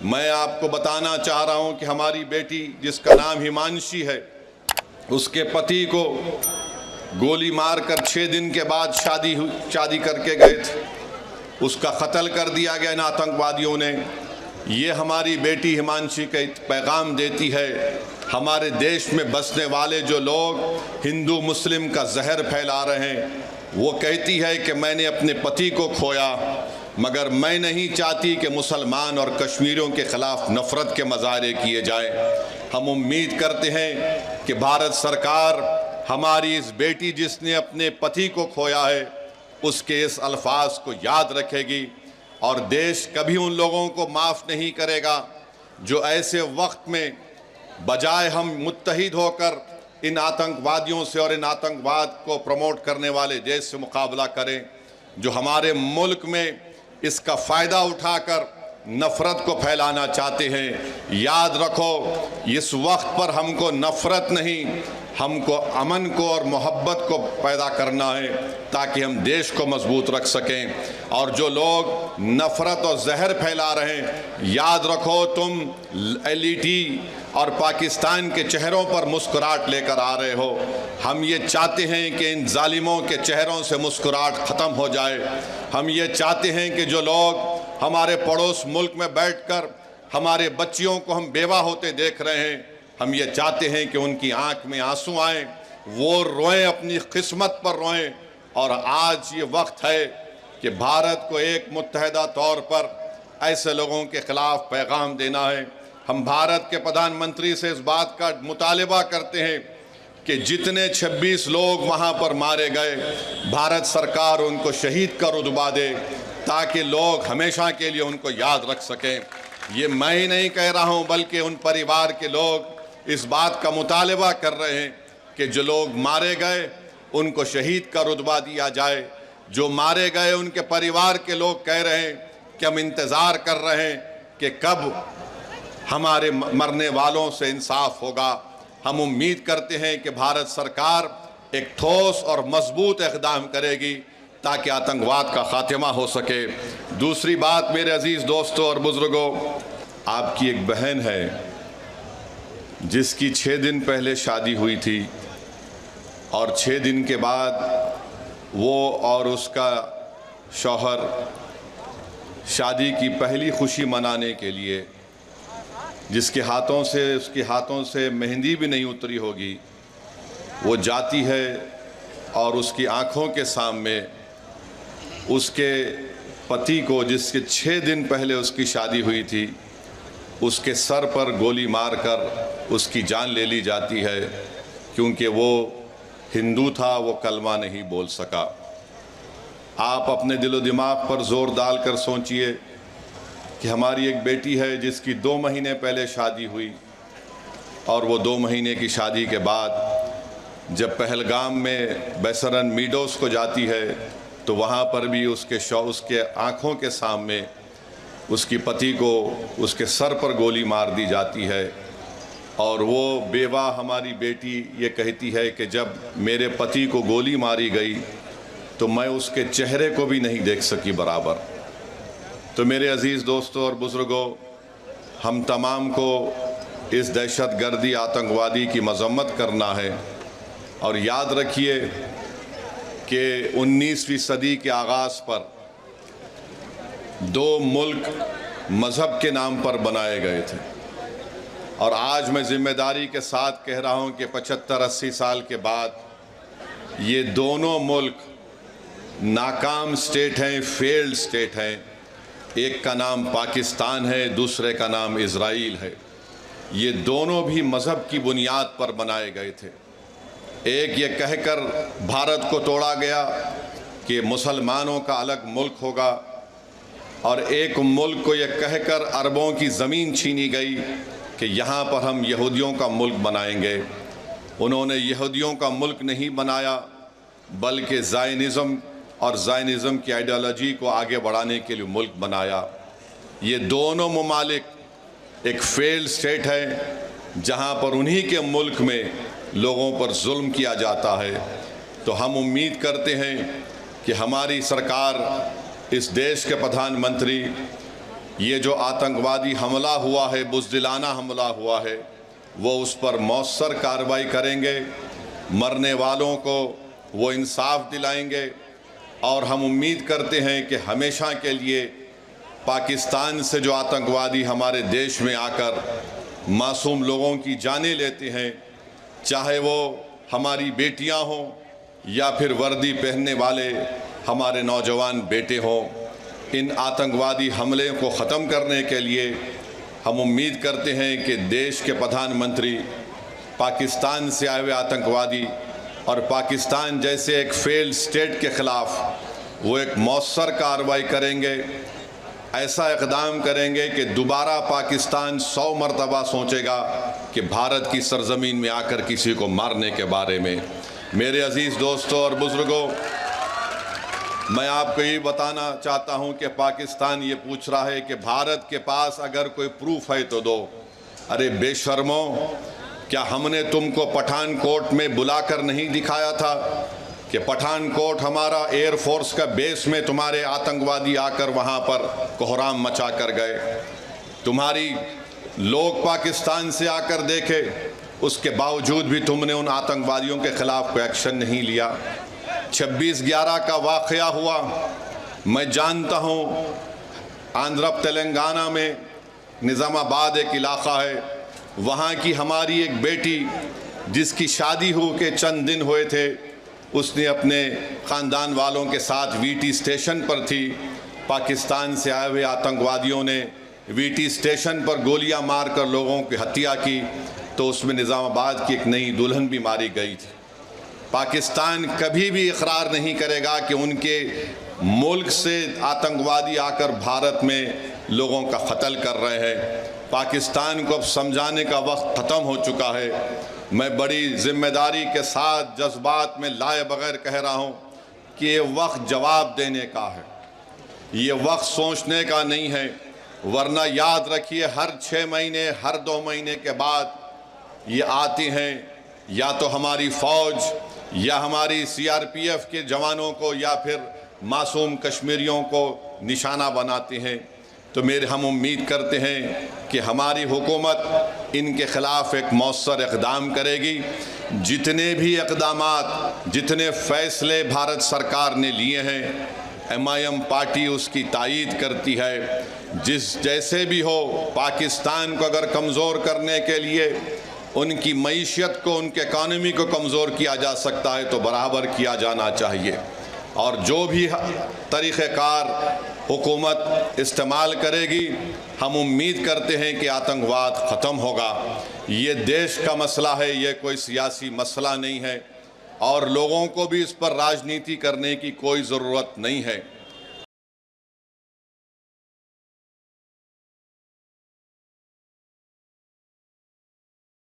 मैं आपको बताना चाह रहा हूं कि हमारी बेटी जिसका नाम हिमांशी है, उसके पति को गोली मारकर 6 दिन के बाद शादी करके गए थे, उसका कत्ल कर दिया गया इन आतंकवादियों ने। ये हमारी बेटी हिमांशी का पैगाम देती है, हमारे देश में बसने वाले जो लोग हिंदू मुस्लिम का जहर फैला रहे हैं, वो कहती है कि मैंने अपने पति को खोया, मगर मैं नहीं चाहती कि मुसलमान और कश्मीरियों के ख़िलाफ़ नफ़रत के मज़ाहरे किए जाएं। हम उम्मीद करते हैं कि भारत सरकार हमारी इस बेटी जिसने अपने पति को खोया है, उसके इस अल्फाज को याद रखेगी और देश कभी उन लोगों को माफ़ नहीं करेगा जो ऐसे वक्त में बजाय हम मुत्तहिद होकर इन आतंकवादियों से और इन आतंकवाद को प्रमोट करने वाले देश से मुकाबला करें, जो हमारे मुल्क में इसका फ़ायदा उठाकर नफ़रत को फैलाना चाहते हैं। याद रखो, इस वक्त पर हमको नफ़रत नहीं, हमको अमन को और मोहब्बत को पैदा करना है ताकि हम देश को मजबूत रख सकें। और जो लोग नफ़रत और जहर फैला रहे हैं, याद रखो तुम LET और पाकिस्तान के चेहरों पर मुस्कुराहट लेकर आ रहे हो। हम ये चाहते हैं कि इन जालिमों के चेहरों से मुस्कुराहट ख़त्म हो जाए। हम ये चाहते हैं कि जो लोग हमारे पड़ोस मुल्क में बैठकर हमारे बच्चियों को हम बेवा होते देख रहे हैं, हम ये चाहते हैं कि उनकी आंख में आंसू आएँ, वो रोएं, अपनी किस्मत पर रोएं। और आज ये वक्त है कि भारत को एक मुत्तहिदा तौर पर ऐसे लोगों के ख़िलाफ़ पैगाम देना है। हम भारत के प्रधानमंत्री से इस बात का मुतालिबा करते हैं कि जितने 26 लोग वहाँ पर मारे गए, भारत सरकार उनको शहीद का रुतबा दे ताकि लोग हमेशा के लिए उनको याद रख सकें। ये मैं ही नहीं कह रहा हूँ, बल्कि उन परिवार के लोग इस बात का मुतालिबा कर रहे हैं कि जो लोग मारे गए उनको शहीद का रुतबा दिया जाए। जो मारे गए उनके परिवार के लोग कह रहे हैं कि हम इंतज़ार कर रहे हैं कि कब हमारे मरने वालों से इंसाफ होगा। हम उम्मीद करते हैं कि भारत सरकार एक ठोस और मजबूत इक़दाम करेगी ताकि आतंकवाद का खात्मा हो सके। दूसरी बात, मेरे अजीज़ दोस्तों और बुज़ुर्गों, आपकी एक बहन है जिसकी 6 दिन पहले शादी हुई थी और 6 दिन के बाद वो और उसका शौहर शादी की पहली खुशी मनाने के लिए, जिसके उसके हाथों से मेहंदी भी नहीं उतरी होगी, वो जाती है और उसकी आँखों के सामने उसके पति को, जिसके 6 दिन पहले उसकी शादी हुई थी, उसके सर पर गोली मारकर उसकी जान ले ली जाती है क्योंकि वो हिंदू था, वो कलमा नहीं बोल सका। आप अपने दिलो दिमाग पर ज़ोर डालकर सोचिए कि हमारी एक बेटी है जिसकी 2 महीने पहले शादी हुई और वो 2 महीने की शादी के बाद जब पहलगाम में बेसरन मीडोस को जाती है तो वहाँ पर भी उसके आँखों के सामने उसकी पति को उसके सर पर गोली मार दी जाती है। और वो बेवा हमारी बेटी ये कहती है कि जब मेरे पति को गोली मारी गई तो मैं उसके चेहरे को भी नहीं देख सकी बराबर। तो मेरे अज़ीज़ दोस्तों और बुज़ुर्गों, हम तमाम को इस दहशतगर्दी आतंकवादी की मज़म्मत करना है और याद रखिए कि 19वीं सदी के आगाज़ पर 2 मुल्क मज़हब के नाम पर बनाए गए थे और आज मैं ज़िम्मेदारी के साथ कह रहा हूँ कि 75-80 साल के बाद ये दोनों मुल्क नाकाम स्टेट हैं, फेल्ड स्टेट हैं। एक का नाम पाकिस्तान है, दूसरे का नाम इज़राइल है। ये दोनों भी मज़हब की बुनियाद पर बनाए गए थे। एक ये कहकर भारत को तोड़ा गया कि मुसलमानों का अलग मुल्क होगा और एक मुल्क को ये कहकर अरबों की ज़मीन छीनी गई कि यहाँ पर हम यहूदियों का मुल्क बनाएंगे। उन्होंने यहूदियों का मुल्क नहीं बनाया बल्कि ज़ायनिज़म की आइडियोलॉजी को आगे बढ़ाने के लिए मुल्क बनाया। ये दोनों ममालिक एक फेल्ड स्टेट है जहाँ पर उन्हीं के मुल्क में लोगों पर जुल्म किया जाता है। तो हम उम्मीद करते हैं कि हमारी सरकार, इस देश के प्रधानमंत्री ये जो आतंकवादी हमला हुआ है, बुज़दिलाना हमला हुआ है, वो उस पर मौसर कार्रवाई करेंगे, मरने वालों को वो इंसाफ दिलाएंगे। और हम उम्मीद करते हैं कि हमेशा के लिए पाकिस्तान से जो आतंकवादी हमारे देश में आकर मासूम लोगों की जानें लेते हैं, चाहे वो हमारी बेटियां हों या फिर वर्दी पहनने वाले हमारे नौजवान बेटे हों, इन आतंकवादी हमले को ख़त्म करने के लिए हम उम्मीद करते हैं कि देश के प्रधानमंत्री पाकिस्तान से आए हुए आतंकवादी और पाकिस्तान जैसे एक फेल्ड स्टेट के ख़िलाफ़ वो एक मौसर कार्रवाई करेंगे, ऐसा इक़दाम करेंगे कि दोबारा पाकिस्तान 100 मरतबा सोचेगा कि भारत की सरज़मीन में आकर किसी को मारने के बारे में। मेरे अज़ीज़ दोस्तों और बुज़ुर्गों, मैं आपको ये बताना चाहता हूँ कि पाकिस्तान ये पूछ रहा है कि भारत के पास अगर कोई प्रूफ है तो दो। अरे बेशर्मो, क्या हमने तुमको पठानकोट में बुलाकर नहीं दिखाया था कि पठानकोट हमारा एयरफोर्स का बेस में तुम्हारे आतंकवादी आकर वहाँ पर कोहराम मचा कर गए? तुम्हारी लोग पाकिस्तान से आकर देखे, उसके बावजूद भी तुमने उन आतंकवादियों के ख़िलाफ़ कोई एक्शन नहीं लिया। 26/11 का वाक़या हुआ, मैं जानता हूँ, आंध्र तेलंगाना में निज़ामाबाद एक इलाक़ा है, वहाँ की हमारी एक बेटी जिसकी शादी हो के चंद दिन हुए थे, उसने अपने ख़ानदान वालों के साथ वीटी स्टेशन पर थी। पाकिस्तान से आए हुए आतंकवादियों ने वीटी स्टेशन पर गोलियां मारकर लोगों की हत्या की, तो उसमें निज़ामाबाद की एक नई दुल्हन भी मारी गई थी। पाकिस्तान कभी भी इकरार नहीं करेगा कि उनके मुल्क से आतंकवादी आकर भारत में लोगों का कत्ल कर रहे हैं। पाकिस्तान को अब समझाने का वक्त ख़त्म हो चुका है। मैं बड़ी ज़िम्मेदारी के साथ जज्बात में लाए बगैर कह रहा हूँ कि ये वक्त जवाब देने का है, ये वक्त सोचने का नहीं है। वरना याद रखिए, हर 6 महीने, हर 2 महीने के बाद ये आती हैं, या तो हमारी फ़ौज या हमारी सीआरपीएफ के जवानों को या फिर मासूम कश्मीरियों को निशाना बनाते हैं। तो हम उम्मीद करते हैं कि हमारी हुकूमत इनके ख़िलाफ़ एक मौसर इक़दाम करेगी। जितने भी इक़दामात, जितने फ़ैसले भारत सरकार ने लिए हैं, MIM पार्टी उसकी तायीद करती है। जैसे भी हो, पाकिस्तान को अगर कमज़ोर करने के लिए उनकी मईशत को, उनके इकानमी को कमज़ोर किया जा सकता है तो बराबर किया जाना चाहिए। और जो भी तरीक़ेकार हुकूमत इस्तेमाल करेगी, हम उम्मीद करते हैं कि आतंकवाद ख़त्म होगा। ये देश का मसला है, ये कोई सियासी मसला नहीं है, और लोगों को भी इस पर राजनीति करने की कोई ज़रूरत नहीं है।